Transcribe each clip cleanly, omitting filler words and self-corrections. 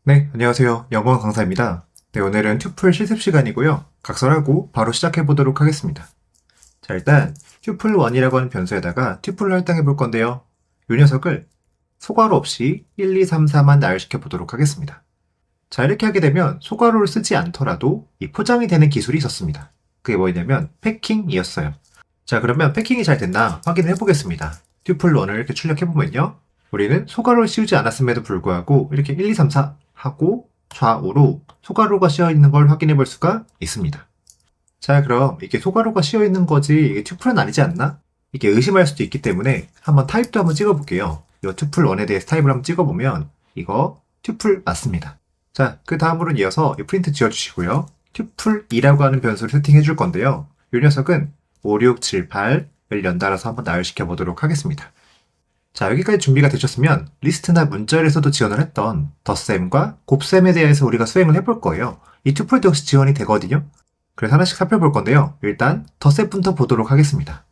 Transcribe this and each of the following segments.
네, 안녕하세요. 영어 강사입니다. 네, 오늘은 튜플 실습 시간이고요. 각설하고 바로 시작해 보도록 하겠습니다. 자, 일단 튜플1이라고 하는 변수에다가 튜플을 할당해 볼 건데요. 이 녀석을 소괄호 없이 1, 2, 3, 4만 나열시켜 보도록 하겠습니다. 자, 이렇게 하게 되면 소괄호를 쓰지 않더라도 이 포장이 되는 기술이 있었습니다. 그게 뭐냐면 패킹이었어요. 자, 그러면 패킹이 잘 됐나 확인을 해보겠습니다. 튜플1을 이렇게 출력해보면요. 우리는 소괄호를 씌우지 않았음에도 불구하고 이렇게 1, 2, 3, 4 하고 좌우로 소괄호가 씌어 있는 걸 확인해 볼 수가 있습니다. 자, 그럼 이게 소괄호가 씌어 있는 거지 이게 튜플은 아니지 않나? 이게 의심할 수도 있기 때문에 한번 타입도 한번 찍어볼게요. 이 튜플1에 대해서 타입을 한번 찍어보면 이거 튜플 맞습니다. 자, 그 다음으로는 이어서 이 프린트 지워주시고요. 튜플2라고 하는 변수를 세팅해 줄 건데요. 이 녀석은 5, 6, 7, 8을 연달아서 한번 나열시켜 보도록 하겠습니다. 자, 여기까지 준비가 되셨으면 리스트나 문자열에서도 지원을 했던 덧셈과 곱셈에 대해서 우리가 수행을 해볼 거예요. 이 튜플도 역시 지원이 되거든요. 그래서 하나씩 살펴볼 건데요. 일단 덧셈부터 보도록 하겠습니다.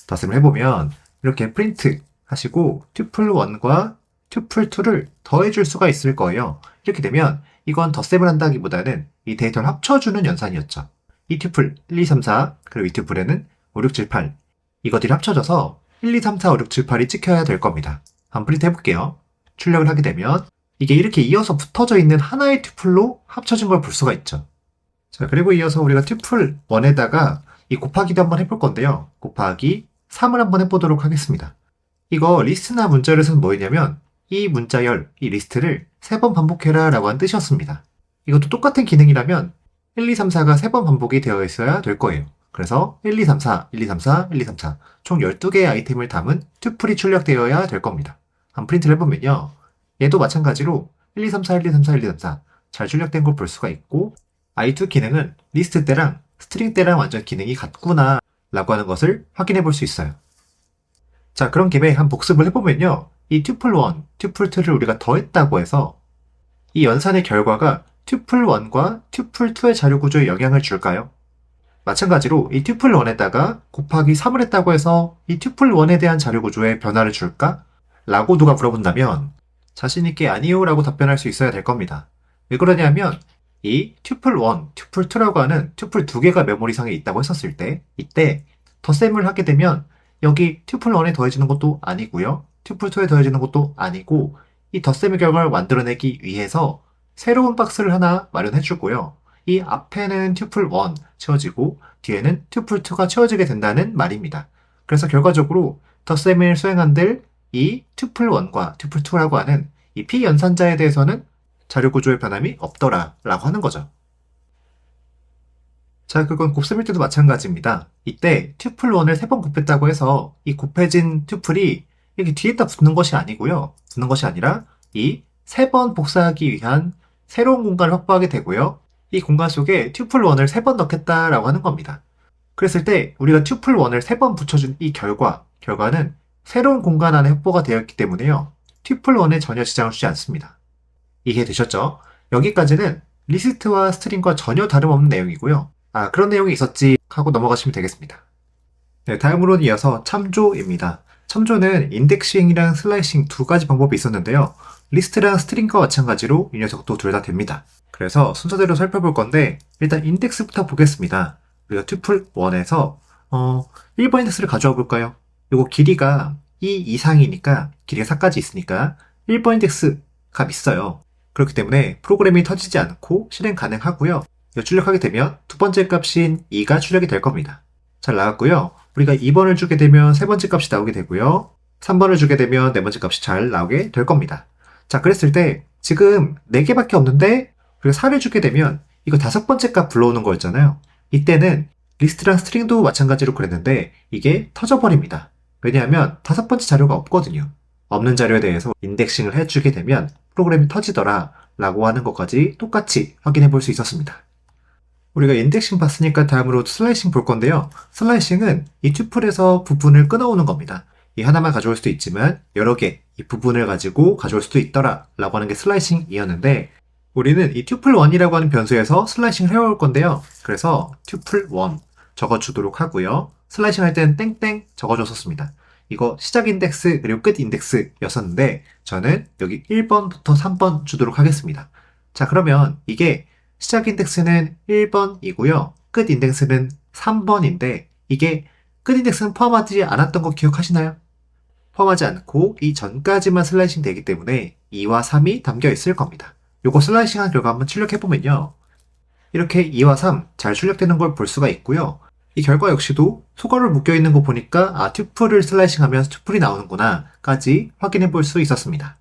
덧셈을 해보면 이렇게 프린트 하시고 튜플1과 튜플2를 더해줄 수가 있을 거예요. 이렇게 되면 이건 덧셈을 한다기보다는 이 데이터를 합쳐주는 연산이었죠. 이 튜플 1, 2, 3, 4 그리고 이 튜플에는 5, 6, 7, 8 이것들이 합쳐져서 1, 2, 3, 4, 5, 6, 7, 8이 찍혀야 될 겁니다. 한번 프린트 해볼게요. 출력을 하게 되면 이게 이렇게 이어서 붙어져 있는 하나의 튜플로 합쳐진 걸 볼 수가 있죠. 자, 그리고 이어서 우리가 튜플 1에다가 이 곱하기도 한번 해볼 건데요. 곱하기 3을 한번 해보도록 하겠습니다. 이거 리스트나 문자열에서는 뭐였냐면 이 문자열, 이 리스트를 3번 반복해라 라고 한 뜻이었습니다. 이것도 똑같은 기능이라면 1, 2, 3, 4가 3번 반복이 되어 있어야 될 거예요. 그래서 1, 2, 3, 4, 1, 2, 3, 4, 1, 2, 3, 4 총 12개의 아이템을 담은 튜플이 출력되어야 될 겁니다. 한번 프린트를 해보면요. 얘도 마찬가지로 1, 2, 3, 4, 1, 2, 3, 4, 1, 2, 3, 4 잘 출력된 걸 볼 수가 있고 i2 기능은 리스트 때랑 스트링 때랑 완전 기능이 같구나 라고 하는 것을 확인해 볼 수 있어요. 자, 그런 김에 한 복습을 해보면요. 이 튜플1, 튜플2를 우리가 더했다고 해서 이 연산의 결과가 튜플1과 튜플2의 자료 구조에 영향을 줄까요? 마찬가지로 이 튜플1에다가 곱하기 3을 했다고 해서 이 튜플1에 대한 자료 구조에 변화를 줄까? 라고 누가 물어본다면 자신있게 아니요 라고 답변할 수 있어야 될 겁니다. 왜 그러냐면 이 튜플1, 튜플2라고 하는 튜플 2개가 메모리상에 있다고 했었을 때 이때 덧셈을 하게 되면 여기 튜플1에 더해지는 것도 아니고요. 튜플2에 더해지는 것도 아니고 이 덧셈의 결과를 만들어내기 위해서 새로운 박스를 하나 마련해 주고요. 이 앞에는 튜플1 채워지고 뒤에는 튜플2가 채워지게 된다는 말입니다. 그래서 결과적으로 덧셈을 수행한들 이 튜플1과 튜플2라고 하는 이 피연산자에 대해서는 자료 구조의 변함이 없더라 라고 하는 거죠. 자, 그건 곱셈일 때도 마찬가지입니다. 이때 튜플1을 3번 곱했다고 해서 이 곱해진 튜플이 이렇게 뒤에다 붙는 것이 아니고요. 붙는 것이 아니라 이 3번 복사하기 위한 새로운 공간을 확보하게 되고요. 이 공간 속에 튜플1을 3번 넣겠다라고 하는 겁니다. 그랬을 때 우리가 튜플1을 3번 붙여준 이 결과는 새로운 공간 안에 확보가 되었기 때문에요. 튜플1에 전혀 지장을 주지 않습니다. 이해되셨죠? 여기까지는 리스트와 스트링과 전혀 다름없는 내용이고요. 아, 그런 내용이 있었지 하고 넘어가시면 되겠습니다. 네, 다음으로는 이어서 참조입니다. 참조는 인덱싱이랑 슬라이싱 두 가지 방법이 있었는데요. 리스트랑 스트링과 마찬가지로 이 녀석도 둘 다 됩니다. 그래서 순서대로 살펴볼 건데 일단 인덱스부터 보겠습니다. 우리가 튜플 1에서 1번 인덱스를 가져와 볼까요? 이거 길이가 2 이상이니까 길이가 4까지 있으니까 1번 인덱스 값 있어요. 그렇기 때문에 프로그램이 터지지 않고 실행 가능하고요. 출력하게 되면 두 번째 값인 2가 출력이 될 겁니다. 잘 나왔고요. 우리가 2번을 주게 되면 세 번째 값이 나오게 되고요. 3번을 주게 되면 네 번째 값이 잘 나오게 될 겁니다. 자, 그랬을 때 지금 4개밖에 없는데 우리가 4를 주게 되면 이거 다섯 번째 값 불러오는 거였잖아요. 이때는 리스트랑 스트링도 마찬가지로 그랬는데 이게 터져버립니다. 왜냐하면 다섯 번째 자료가 없거든요. 없는 자료에 대해서 인덱싱을 해주게 되면 프로그램이 터지더라 라고 하는 것까지 똑같이 확인해 볼 수 있었습니다. 우리가 인덱싱 봤으니까 다음으로 슬라이싱 볼 건데요. 슬라이싱은 이 튜플에서 부분을 끊어오는 겁니다. 이 하나만 가져올 수도 있지만 여러 개 이 부분을 가지고 가져올 수도 있더라 라고 하는 게 슬라이싱이었는데 우리는 이 튜플1이라고 하는 변수에서 슬라이싱을 해올 건데요. 그래서 튜플1 적어주도록 하고요. 슬라이싱 할 때는 땡땡 적어줬었습니다. 이거 시작 인덱스 그리고 끝 인덱스였었는데 저는 여기 1번부터 3번 주도록 하겠습니다. 자, 그러면 이게 시작 인덱스는 1번이고요. 끝 인덱스는 3번인데 이게 끝 인덱스는 포함하지 않았던 거 기억하시나요? 포함하지 않고 이 전까지만 슬라이싱 되기 때문에 2와 3이 담겨 있을 겁니다. 요거 슬라이싱한 결과 한번 출력해보면요. 이렇게 2와 3 잘 출력되는 걸 볼 수가 있고요. 이 결과 역시도 소괄호를 묶여있는 거 보니까 튜플을 슬라이싱하면 튜플이 나오는구나 까지 확인해 볼 수 있었습니다.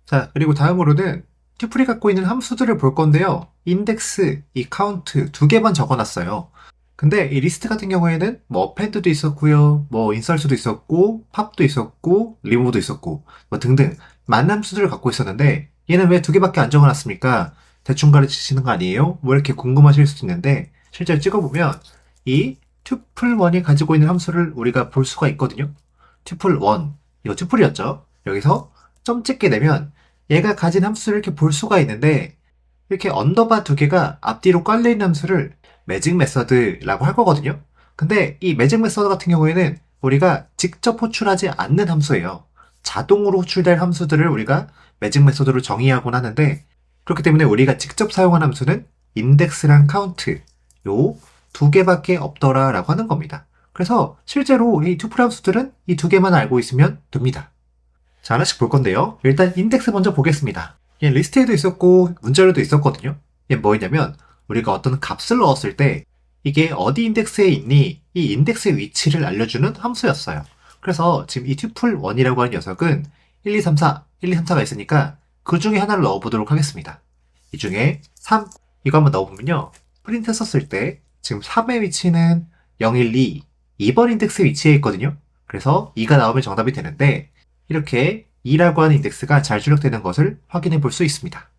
자, 그리고 다음으로는 튜플이 갖고 있는 함수들을 볼 건데요. 인덱스, 이 카운트 두 개만 적어놨어요. 근데 이 리스트 같은 경우에는 뭐 어펜드도 있었고요, 뭐 인설트도 있었고, 팝도 있었고, 리무브도 있었고, 뭐 등등 많은 함수들을 갖고 있었는데 얘는 왜 두 개밖에 안 적어놨습니까? 대충 가르치시는 거 아니에요? 뭐 이렇게 궁금하실 수도 있는데 실제로 찍어보면 이 tuple1이 가지고 있는 함수를 우리가 볼 수가 있거든요. tuple1, 이거 tuple이었죠? 여기서 점 찍게 되면 얘가 가진 함수를 이렇게 볼 수가 있는데 이렇게 언더바 두 개가 앞뒤로 깔려있는 함수를 매직 메서드라고 할 거거든요. 근데 이 매직 메서드 같은 경우에는 우리가 직접 호출하지 않는 함수예요. 자동으로 호출될 함수들을 우리가 매직 메서드로 정의하곤 하는데 그렇기 때문에 우리가 직접 사용한 함수는 인덱스랑 카운트 요 두 개밖에 없더라 라고 하는 겁니다. 그래서 실제로 이 투플 함수들은 이 두 개만 알고 있으면 됩니다. 자, 하나씩 볼 건데요. 일단 인덱스 먼저 보겠습니다. 얘 리스트에도 있었고 문자로도 있었거든요. 얘 뭐였냐면 우리가 어떤 값을 넣었을 때 이게 어디 인덱스에 있니? 이 인덱스의 위치를 알려주는 함수였어요. 그래서 지금 이 tuple1이라고 하는 녀석은 1, 2, 3, 4, 1, 2, 3, 4가 있으니까 그 중에 하나를 넣어보도록 하겠습니다. 이 중에 3, 이거 한번 넣어보면요. 프린트 썼을 때 지금 3의 위치는 0, 1, 2, 2번 인덱스 위치에 있거든요. 그래서 2가 나오면 정답이 되는데 이렇게 2라고 하는 인덱스가 잘 출력되는 것을 확인해 볼 수 있습니다.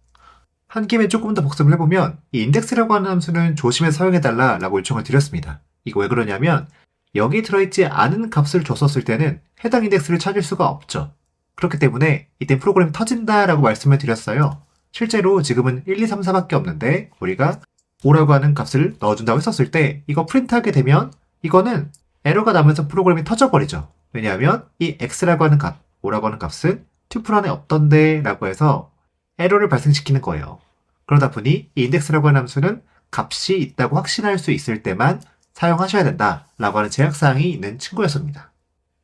한 김에 조금 더 복습을 해보면 이 인덱스라고 하는 함수는 조심해서 사용해달라 라고 요청을 드렸습니다. 이거 왜 그러냐면 여기 들어있지 않은 값을 줬었을 때는 해당 인덱스를 찾을 수가 없죠. 그렇기 때문에 이땐 프로그램이 터진다 라고 말씀을 드렸어요. 실제로 지금은 1, 2, 3, 4밖에 없는데 우리가 5라고 하는 값을 넣어준다고 했었을 때 이거 프린트하게 되면 이거는 에러가 나면서 프로그램이 터져버리죠. 왜냐하면 이 x라고 하는 값, 5라고 하는 값은 tuple 안에 없던데 라고 해서 에러를 발생시키는 거예요. 그러다 보니 이 인덱스라고 하는 함수는 값이 있다고 확신할 수 있을 때만 사용하셔야 된다 라고 하는 제약사항이 있는 친구였습니다.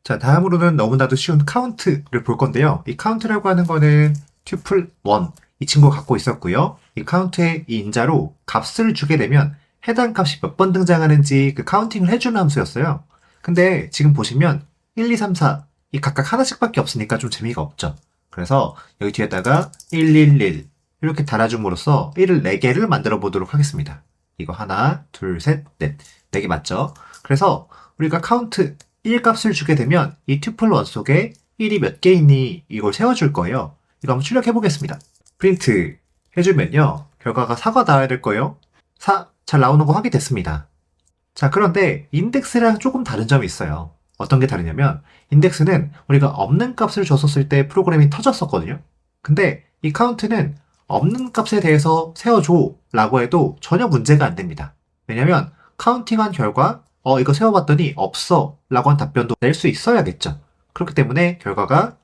자, 다음으로는 너무나도 쉬운 count를 볼 건데요. 이 count라고 하는 거는 tuple1 이 친구가 갖고 있었고요. 이 count의 이 인자로 값을 주게 되면 해당 값이 몇 번 등장하는지 그 카운팅을 해주는 함수였어요. 근데 지금 보시면 1, 2, 3, 4 이 각각 하나씩밖에 없으니까 좀 재미가 없죠. 그래서 여기 뒤에다가 111 이렇게 달아줌으로써 1을 4개를 만들어 보도록 하겠습니다. 이거 하나, 둘, 셋, 넷. 4개 맞죠? 그래서 우리가 count 1 값을 주게 되면 이 tuple1 속에 1이 몇 개 있니? 이걸 세워줄 거예요. 이거 한번 출력해 보겠습니다. 프린트 해주면요. 결과가 4가 나와야 될 거예요. 4, 잘 나오는 거 확인됐습니다. 자, 그런데 인덱스랑 조금 다른 점이 있어요. 어떤 게 다르냐면 인덱스는 우리가 없는 값을 줬었을 때 프로그램이 터졌었거든요. 근데 이 count는 없는 값에 대해서 세워줘 라고 해도 전혀 문제가 안 됩니다. 왜냐면 카운팅한 결과 이거 세워봤더니 없어 라고 한 답변도 낼 수 있어야겠죠. 그렇기 때문에 결과가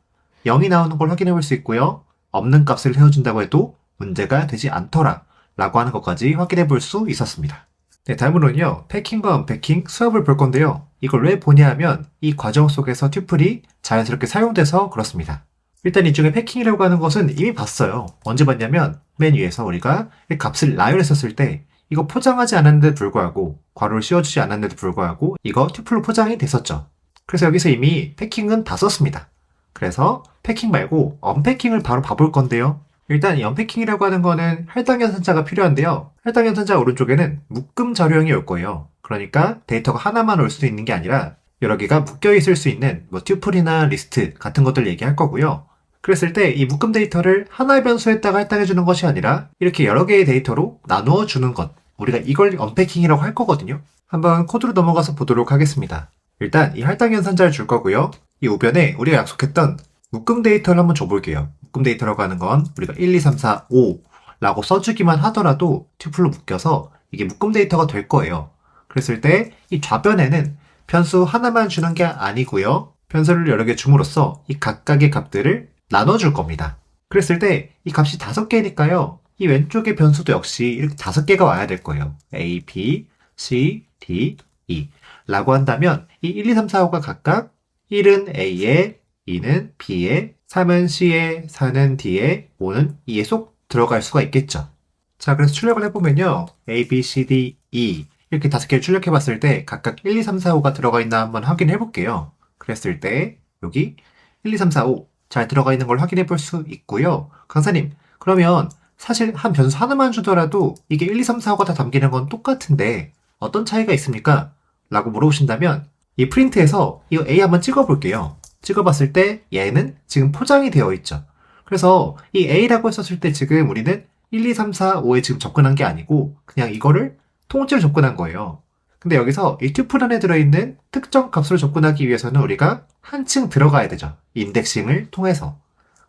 0이 나오는 걸 확인해 볼 수 있고요. 없는 값을 세워준다고 해도 문제가 되지 않더라 라고 하는 것까지 확인해 볼 수 있었습니다. 네, 다음으로는요. 패킹과 언패킹 수업을 볼 건데요. 이걸 왜 보냐 하면 이 과정 속에서 튜플이 자연스럽게 사용돼서 그렇습니다. 일단 이 중에 패킹이라고 하는 것은 이미 봤어요. 언제 봤냐면 맨 위에서 우리가 이 값을 나열했었을 때 이거 포장하지 않았는데도 불구하고 괄호를 씌워주지 않았는데도 불구하고 이거 튜플로 포장이 됐었죠. 그래서 여기서 이미 패킹은 다 썼습니다. 그래서 패킹 말고 언패킹을 바로 봐볼 건데요. 일단 이 언패킹이라고 하는 거는 할당 연산자가 필요한데요. 할당 연산자 오른쪽에는 묶음 자료형이 올 거예요. 그러니까 데이터가 하나만 올 수도 있는 게 아니라 여러 개가 묶여 있을 수 있는 뭐 튜플이나 리스트 같은 것들 얘기할 거고요. 그랬을 때 이 묶음 데이터를 하나의 변수에다가 할당해 주는 것이 아니라 이렇게 여러 개의 데이터로 나누어 주는 것. 우리가 이걸 언패킹이라고 할 거거든요. 한번 코드로 넘어가서 보도록 하겠습니다. 일단 이 할당 연산자를 줄 거고요. 이 우변에 우리가 약속했던 묶음 데이터를 한번 줘볼게요. 묶음 데이터라고 하는 건 우리가 1, 2, 3, 4, 5 라고 써주기만 하더라도 튜플로 묶여서 이게 묶음 데이터가 될 거예요. 그랬을 때 이 좌변에는 변수 하나만 주는 게 아니고요. 변수를 여러 개 줌으로써 이 각각의 값들을 나눠줄 겁니다. 그랬을 때 이 값이 5개니까요. 이 왼쪽의 변수도 역시 이렇게 5개가 와야 될 거예요. A, B, C, D, E 라고 한다면 이 1, 2, 3, 4, 5가 각각 1은 A에, 2는 B에, 3은 C에, 4는 D에, 5는 E에 쏙 들어갈 수가 있겠죠. 자, 그래서 출력을 해보면요. A, B, C, D, E 이렇게 5개를 출력해봤을 때 각각 1, 2, 3, 4, 5가 들어가 있나 한번 확인해 볼게요. 그랬을 때 여기 1, 2, 3, 4, 5 잘 들어가 있는 걸 확인해 볼 수 있고요. 강사님, 그러면 사실 한 변수 하나만 주더라도 이게 1, 2, 3, 4, 5가 다 담기는 건 똑같은데 어떤 차이가 있습니까? 라고 물어보신다면 이 프린트에서 이거 A 한번 찍어볼게요. 찍어봤을 때 얘는 지금 포장이 되어 있죠. 그래서 이 A라고 했었을 때 지금 우리는 1, 2, 3, 4, 5에 지금 접근한 게 아니고 그냥 이거를 통째로 접근한 거예요. 근데 여기서 이 튜플 안에 들어있는 특정 값으로 접근하기 위해서는 우리가 한층 들어가야 되죠. 인덱싱을 통해서.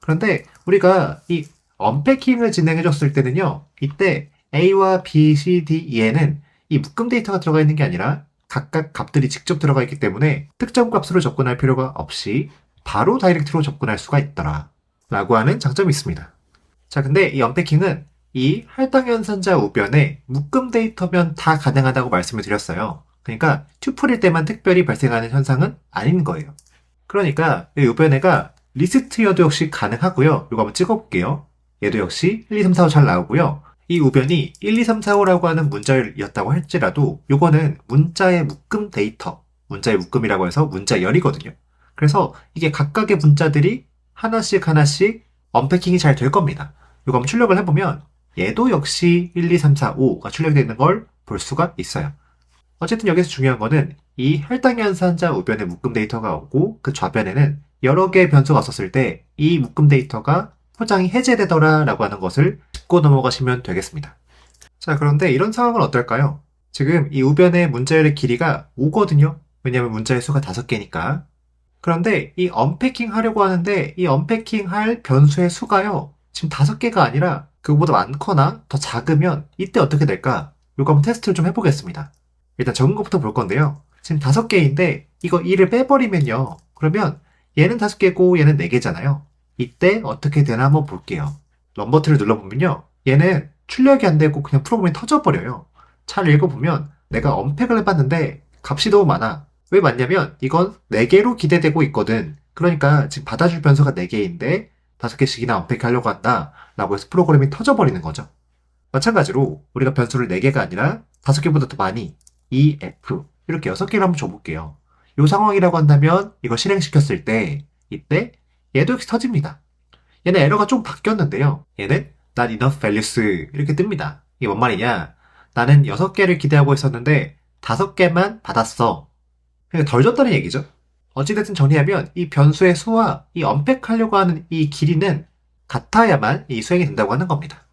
그런데 우리가 이 언패킹을 진행해 줬을 때는요. 이때 A와 B, C, D, E에는 이 묶음 데이터가 들어가 있는 게 아니라 각각 값들이 직접 들어가 있기 때문에 특정 값으로 접근할 필요가 없이 바로 다이렉트로 접근할 수가 있더라 라고 하는 장점이 있습니다. 자, 근데 이 언패킹은 이 할당연산자 우변에 묶음 데이터면 다 가능하다고 말씀을 드렸어요. 그러니까 튜플일 때만 특별히 발생하는 현상은 아닌 거예요. 그러니까 이 우변에가 리스트여도 역시 가능하고요. 이거 한번 찍어볼게요. 얘도 역시 1, 2, 3, 4, 5 잘 나오고요. 이 우변이 1, 2, 3, 4, 5라고 하는 문자열이었다고 할지라도 이거는 문자의 묶음 데이터, 문자의 묶음이라고 해서 문자열이거든요. 그래서 이게 각각의 문자들이 하나씩 하나씩 언패킹이 잘 될 겁니다. 이거 한번 출력을 해보면 얘도 역시 1, 2, 3, 4, 5가 출력되어 있는 걸 볼 수가 있어요. 어쨌든 여기서 중요한 거는 이 할당연산자 우변에 묶음 데이터가 오고 그 좌변에는 여러 개의 변수가 왔었을 때 이 묶음 데이터가 포장이 해제되더라 라고 하는 것을 짚고 넘어가시면 되겠습니다. 자, 그런데 이런 상황은 어떨까요? 지금 이 우변의 문자열의 길이가 5거든요. 왜냐하면 문자의 수가 5개니까. 그런데 이 언패킹 하려고 하는데 이 언패킹 할 변수의 수가요. 지금 5개가 아니라 그거보다 많거나 더 작으면 이때 어떻게 될까? 이거 한번 테스트를 좀 해보겠습니다. 일단 적은 것부터 볼 건데요. 지금 5개인데 이거 2를 빼버리면요. 그러면 얘는 5개고 얘는 4개잖아요. 이때 어떻게 되나 한번 볼게요. 럼버트를 눌러보면요. 얘는 출력이 안 되고 그냥 프로그램이 터져버려요. 잘 읽어보면 내가 언팩을 해봤는데 값이 너무 많아. 왜 많냐면 이건 4개로 기대되고 있거든. 그러니까 지금 받아줄 변수가 4개인데 5개씩이나 언팩 하려고 한다 라고 해서 프로그램이 터져버리는 거죠. 마찬가지로 우리가 변수를 4개가 아니라 5개보다 더 많이 E, F 이렇게 6개를 한번 줘볼게요. 이 상황이라고 한다면 이거 실행시켰을 때 이때 얘도 이렇게 터집니다. 얘는 에러가 좀 바뀌었는데요. 얘는 not enough values 이렇게 뜹니다. 이게 뭔 말이냐? 나는 6개를 기대하고 있었는데 5개만 받았어. 그러니까 덜 줬다는 얘기죠. 어찌됐든 정리하면 이 변수의 수와 이 언팩하려고 하는 이 길이는 같아야만 이 수행이 된다고 하는 겁니다.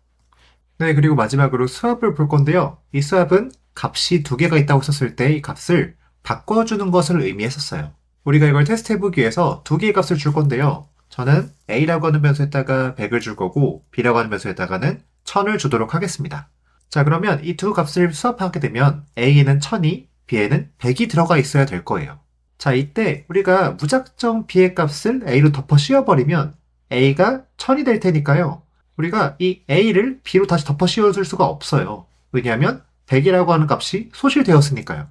네, 그리고 마지막으로 수압을 볼 건데요. 이 수압은 값이 2개가 있다고 썼을 때 이 값을 바꿔주는 것을 의미했었어요. 우리가 이걸 테스트해보기 위해서 2개의 값을 줄 건데요. 저는 A라고 하는 변수에다가 100을 줄 거고 B라고 하는 변수에다가는 1000을 주도록 하겠습니다. 자, 그러면 이 두 값을 수합하게 되면 A에는 1000이, B에는 100이 들어가 있어야 될 거예요. 자, 이때 우리가 무작정 B의 값을 A로 덮어 씌워버리면 A가 1000이 될 테니까요. 우리가 이 A를 B로 다시 덮어 씌워줄 수가 없어요. 왜냐하면 100이라고 하는 값이 소실되었으니까요.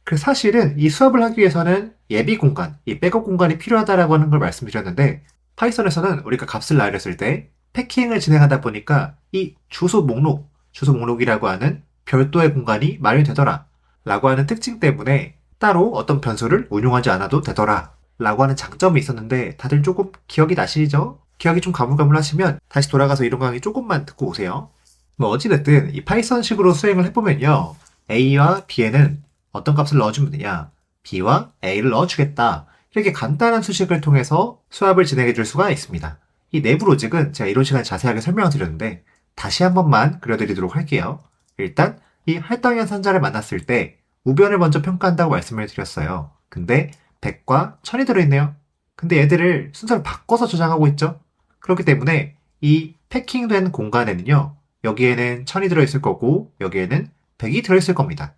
그래서 사실은 이 수합을 하기 위해서는 예비 공간, 이 백업 공간이 필요하다라고 하는 걸 말씀드렸는데 파이썬에서는 우리가 값을 나열했을 때 패킹을 진행하다 보니까 이 주소 목록이라고 하는 별도의 공간이 마련되더라 라고 하는 특징 때문에 따로 어떤 변수를 운용하지 않아도 되더라 라고 하는 장점이 있었는데 다들 조금 기억이 나시죠? 기억이 좀 가물가물하시면 다시 돌아가서 이런 강의 조금만 듣고 오세요. 뭐 어찌됐든 이 파이썬식으로 수행을 해보면요. A와 B에는 어떤 값을 넣어주면 되냐? B와 A를 넣어주겠다. 이렇게 간단한 수식을 통해서 수합을 진행해 줄 수가 있습니다. 이 내부 로직은 제가 이런 시간에 자세하게 설명을 드렸는데 다시 한 번만 그려드리도록 할게요. 일단 이 할당연산자를 만났을 때 우변을 먼저 평가한다고 말씀을 드렸어요. 근데 100과 1000이 들어있네요. 근데 얘들을 순서를 바꿔서 저장하고 있죠. 그렇기 때문에 이 패킹된 공간에는요. 여기에는 1000이 들어있을 거고 여기에는 100이 들어있을 겁니다.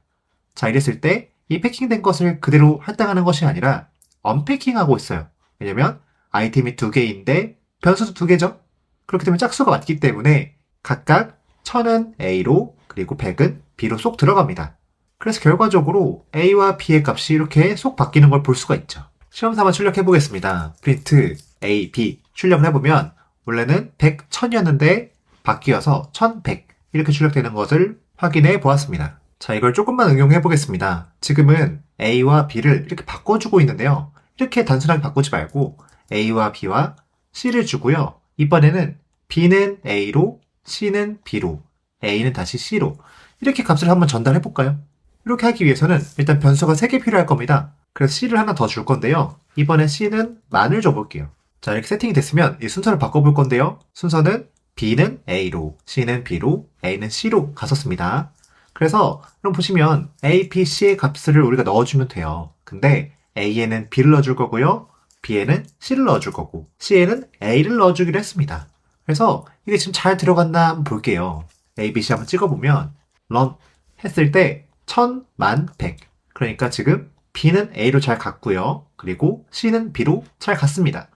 자, 이랬을 때 이 패킹된 것을 그대로 할당하는 것이 아니라 언패킹하고 있어요. 왜냐면 아이템이 2개인데 변수도 2개죠. 그렇기 때문에 짝수가 맞기 때문에 각각 1000은 A로 그리고 100은 B로 쏙 들어갑니다. 그래서 결과적으로 A와 B의 값이 이렇게 쏙 바뀌는 걸 볼 수가 있죠. 시험 삼아 출력해 보겠습니다. 프린트 A, B 출력을 해보면 원래는 100, 1000이었는데 바뀌어서 1100 이렇게 출력되는 것을 확인해 보았습니다. 자, 이걸 조금만 응용해 보겠습니다. 지금은 A와 B를 이렇게 바꿔주고 있는데요. 이렇게 단순하게 바꾸지 말고 A와 B와 C를 주고요. 이번에는 B는 A로, C는 B로, A는 다시 C로 이렇게 값을 한번 전달해 볼까요? 이렇게 하기 위해서는 일단 변수가 3개 필요할 겁니다. 그래서 C를 하나 더 줄 건데요. 이번엔 C는 만을 줘볼게요. 자, 이렇게 세팅이 됐으면 이 순서를 바꿔볼 건데요. 순서는 B는 A로, C는 B로, A는 C로 갔었습니다. 그래서 그럼 보시면 A, B, C의 값을 우리가 넣어주면 돼요. 근데 A에는 B를 넣어줄 거고요. B에는 C를 넣어줄 거고 C에는 A를 넣어주기로 했습니다. 그래서 이게 지금 잘 들어갔나 한번 볼게요. A, B, C 한번 찍어보면 run 했을 때 1000, 만, 100 그러니까 지금 B는 A로 잘 갔고요. 그리고 C는 B로 잘 갔습니다.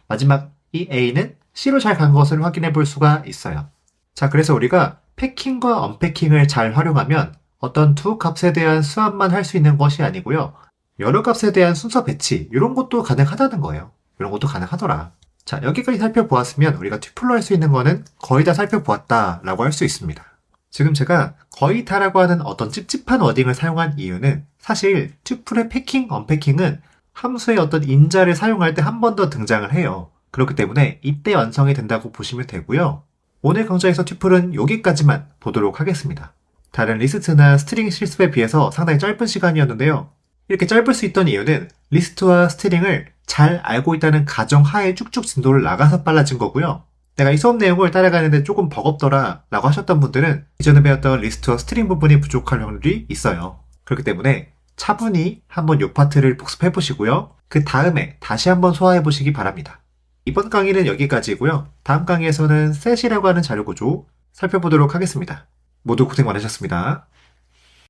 마지막 이 A는 C로 잘 간 것을 확인해 볼 수가 있어요. 자, 그래서 우리가 패킹과 언패킹을 잘 활용하면 어떤 두 값에 대한 수합만 할 수 있는 것이 아니고요. 여러 값에 대한 순서 배치, 이런 것도 가능하다는 거예요. 이런 것도 가능하더라. 자, 여기까지 살펴보았으면 우리가 튜플로 할 수 있는 거는 거의 다 살펴보았다라고 할 수 있습니다. 지금 제가 거의 다라고 하는 어떤 찝찝한 워딩을 사용한 이유는 사실 튜플의 패킹, 언패킹은 함수의 어떤 인자를 사용할 때 한 번 더 등장을 해요. 그렇기 때문에 이때 완성이 된다고 보시면 되고요. 오늘 강좌에서 튜플은 여기까지만 보도록 하겠습니다. 다른 리스트나 스트링 실습에 비해서 상당히 짧은 시간이었는데요. 이렇게 짧을 수 있던 이유는 리스트와 스트링을 잘 알고 있다는 가정하에 쭉쭉 진도를 나가서 빨라진 거고요. 내가 이 수업 내용을 따라가는데 조금 버겁더라 라고 하셨던 분들은 이전에 배웠던 리스트와 스트링 부분이 부족할 확률이 있어요. 그렇기 때문에 차분히 한번 이 파트를 복습해 보시고요. 그 다음에 다시 한번 소화해 보시기 바랍니다. 이번 강의는 여기까지고요. 다음 강의에서는 셋이라고 하는 자료 구조 살펴보도록 하겠습니다. 모두 고생 많으셨습니다.